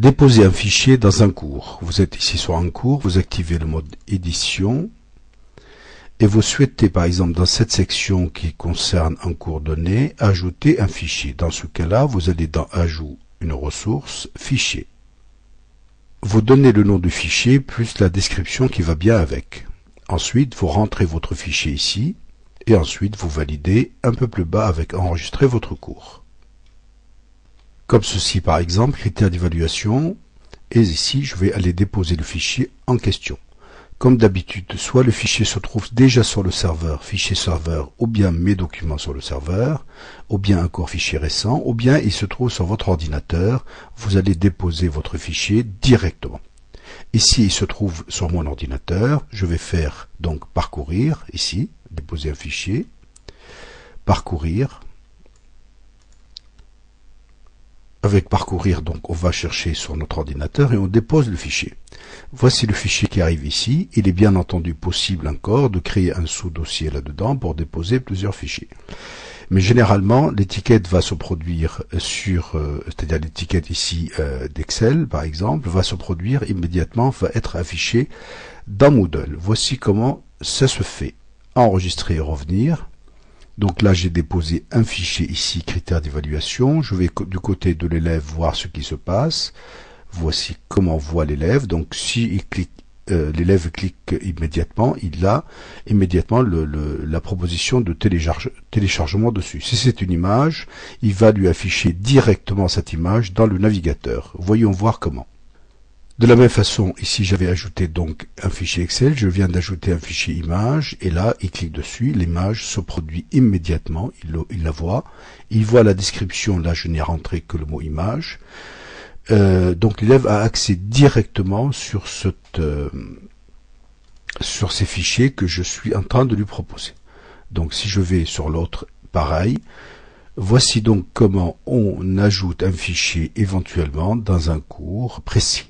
Déposer un fichier dans un cours. Vous êtes ici sur un cours, vous activez le mode édition et vous souhaitez par exemple dans cette section qui concerne un cours donné ajouter un fichier. Dans ce cas-là, vous allez dans Ajout, une ressource, Fichier. Vous donnez le nom du fichier plus la description qui va bien avec. Ensuite, vous rentrez votre fichier ici et ensuite vous validez un peu plus bas avec Enregistrer votre cours. Comme ceci par exemple, critères d'évaluation, et ici je vais aller déposer le fichier en question. Comme d'habitude, soit le fichier se trouve déjà sur le serveur, fichier serveur, ou bien mes documents sur le serveur, ou bien un court fichier récent, ou bien il se trouve sur votre ordinateur, vous allez déposer votre fichier directement. Ici, il se trouve sur mon ordinateur, je vais faire donc parcourir, ici, déposer un fichier, parcourir. Avec parcourir, donc on va chercher sur notre ordinateur et on dépose le fichier. Voici le fichier qui arrive ici. Il est bien entendu possible encore de créer un sous-dossier là-dedans pour déposer plusieurs fichiers. Mais généralement, l'étiquette va se produire sur, c'est-à-dire l'étiquette ici d'Excel par exemple, va se produire immédiatement, va être affichée dans Moodle. Voici comment ça se fait. Enregistrer et revenir. Donc là, j'ai déposé un fichier ici, critères d'évaluation. Je vais du côté de l'élève voir ce qui se passe. Voici comment voit l'élève. Donc si l'élève clique immédiatement, il a immédiatement la proposition de téléchargement dessus. Si c'est une image, il va lui afficher directement cette image dans le navigateur. Voyons voir comment. De la même façon, ici j'avais ajouté donc un fichier Excel, je viens d'ajouter un fichier image, et là il clique dessus, l'image se produit immédiatement, il la voit, il voit la description, là je n'ai rentré que le mot image, donc l'élève a accès directement sur ces fichiers que je suis en train de lui proposer. Donc si je vais sur l'autre, pareil. Voici donc comment on ajoute un fichier éventuellement dans un cours précis.